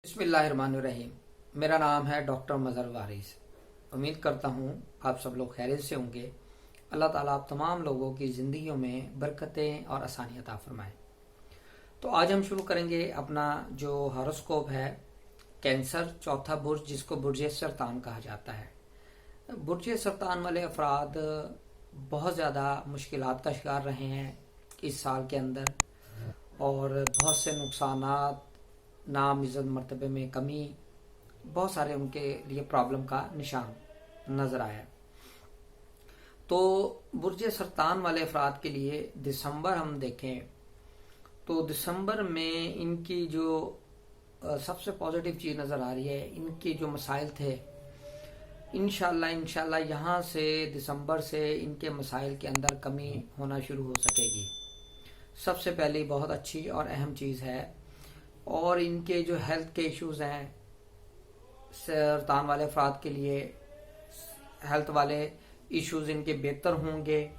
बिस्मिल्लाहिर्रहमानिर्रहीम। मेरा नाम है डॉक्टर मज़हर वारिस। उम्मीद करता हूँ आप सब लोग खैरियत से होंगे। अल्लाह ताला आप तमाम लोगों की ज़िंदगियों में बरकतें और आसानियाँ अता फरमाए। तो आज हम शुरू करेंगे अपना जो हॉरोस्कोप है कैंसर चौथा बुर्ज, जिसको बुर्ज सरतान कहा जाता है। बुर्ज सरतान वाले अफराद बहुत ज़्यादा मुश्किलात का शिकार रहे हैं इस साल के अंदर, और बहुत से नुकसानात, नाम इज़्ज़त मर्तबे में कमी, बहुत सारे उनके लिए प्रॉब्लम का निशान नज़र आया। तो बुर्ज सरतान वाले अफराद के लिए दिसंबर हम देखें तो दिसंबर में इनकी जो सबसे पॉजिटिव चीज़ नज़र आ रही है, इनके जो मसाइल थे इंशाल्लाह यहाँ से दिसंबर से इनके मसाइल के अंदर कमी होना शुरू हो सकेगी। सबसे पहली बहुत अच्छी और अहम चीज़ है, और इनके जो हेल्थ के इश्यूज़ हैं सरतान वाले अफराद के लिए, हेल्थ वाले इश्यूज़ इनके बेहतर होंगे।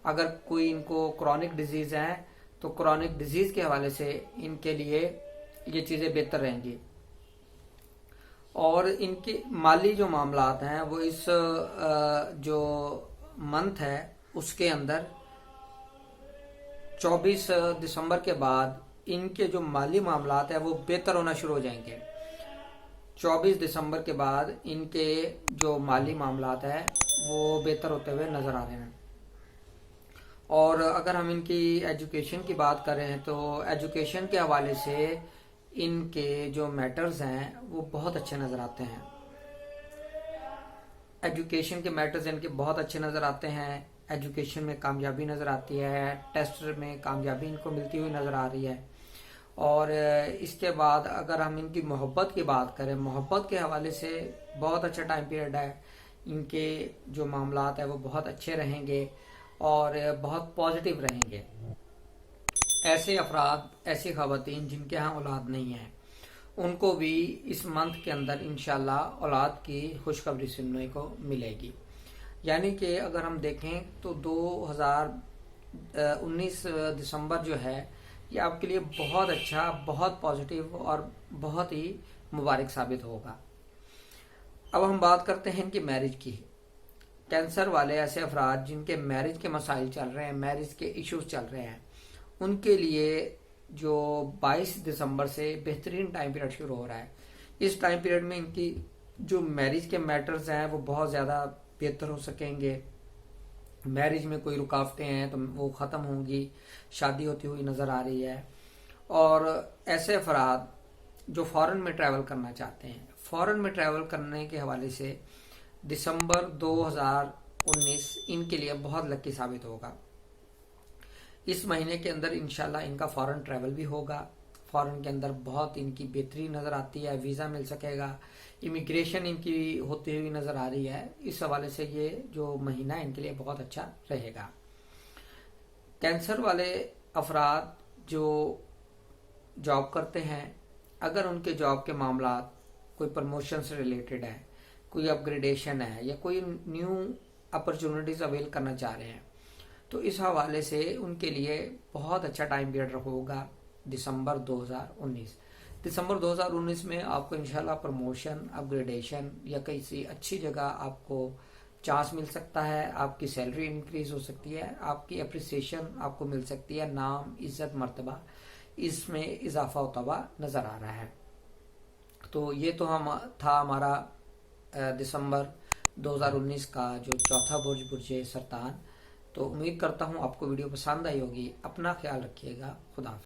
अगर कोई इनको क्रॉनिक डिजीज़ हैं तो क्रॉनिक डिजीज़ के हवाले से इनके लिए ये चीज़ें बेहतर रहेंगी। और इनके माली जो मामलात हैं वो इस जो मंथ है उसके अंदर 24 दिसंबर के बाद इनके जो माली मामलात है वो बेहतर होना शुरू हो जाएंगे। 24 दिसंबर के बाद इनके जो माली मामलात है वो बेहतर होते हुए नज़र आ रहे हैं। और अगर हम इनकी एजुकेशन की बात करें तो एजुकेशन के हवाले से इनके जो मैटर्स हैं वो बहुत अच्छे नज़र आते हैं। एजुकेशन के मैटर्स इनके बहुत अच्छे नज़र आते हैं। एजुकेशन में कामयाबी नज़र आती है, टेस्ट में कामयाबी इनको मिलती हुई नज़र आ रही है। और इसके बाद अगर हम इनकी मोहब्बत की बात करें, मोहब्बत के हवाले से बहुत अच्छा टाइम पीरियड है। इनके जो मामलात है वो बहुत अच्छे रहेंगे और बहुत पॉजिटिव रहेंगे। ऐसे अफराद, ऐसी ख़वातीन जिनके यहाँ औलाद नहीं है, उनको भी इस मंथ के अंदर इंशाल्लाह औलाद की खुशखबरी सुनने को मिलेगी। यानी कि अगर हम देखें तो 2019 दिसंबर जो है ये आपके लिए बहुत अच्छा, बहुत पॉजिटिव और बहुत ही मुबारक साबित होगा। अब हम बात करते हैं इनकी मैरिज की। कैंसर वाले ऐसे अफराद जिनके मैरिज के मसाइल चल रहे हैं, मैरिज के इश्यूज चल रहे हैं, उनके लिए जो 22 दिसंबर से बेहतरीन टाइम पीरियड शुरू हो रहा है। इस टाइम पीरियड में इनकी जो मैरिज के मैटर्स हैं वो बहुत ज़्यादा बेहतर हो सकेंगे। मैरिज में कोई रुकावटें हैं तो वो ख़त्म होंगी, शादी होती हुई नज़र आ रही है। और ऐसे अफराद जो फ़ॉरेन में ट्रैवल करना चाहते हैं, फ़ॉरेन में ट्रैवल करने के हवाले से दिसंबर 2019 इनके लिए बहुत लकी साबित होगा। इस महीने के अंदर इंशाल्लाह इनका फ़ॉरेन ट्रैवल भी होगा। फ़ॉरेन के अंदर बहुत इनकी बेहतरी नज़र आती है, वीज़ा मिल सकेगा, इमिग्रेशन इनकी होती हुई नज़र आ रही है। इस हवाले से ये जो महीना इनके लिए बहुत अच्छा रहेगा। कैंसर वाले अफराद जो जॉब करते हैं, अगर उनके जॉब के मामलात कोई प्रमोशन से रिलेटेड है, कोई अपग्रेडेशन है या कोई न्यू अपॉर्चुनिटीज़ अवेल करना चाह रहे हैं, तो इस हवाले से उनके लिए बहुत अच्छा टाइम पीरियड होगा दिसंबर 2019। दिसंबर 2019 में आपको इंशाल्लाह प्रमोशन, अपग्रेडेशन या किसी अच्छी जगह आपको चांस मिल सकता है। आपकी सैलरी इंक्रीज हो सकती है, आपकी अप्रिसिएशन आपको मिल सकती है, नाम, इज्जत, मर्तबा इसमें इजाफा होता हुआ नज़र आ रहा है। तो ये तो हम था हमारा दिसंबर 2019 का जो चौथा बुर्ज, बुर्ज सरतान। तो उम्मीद करता हूँ आपको वीडियो पसंद आई होगी। अपना ख्याल रखिएगा। खुदा हाफिज़।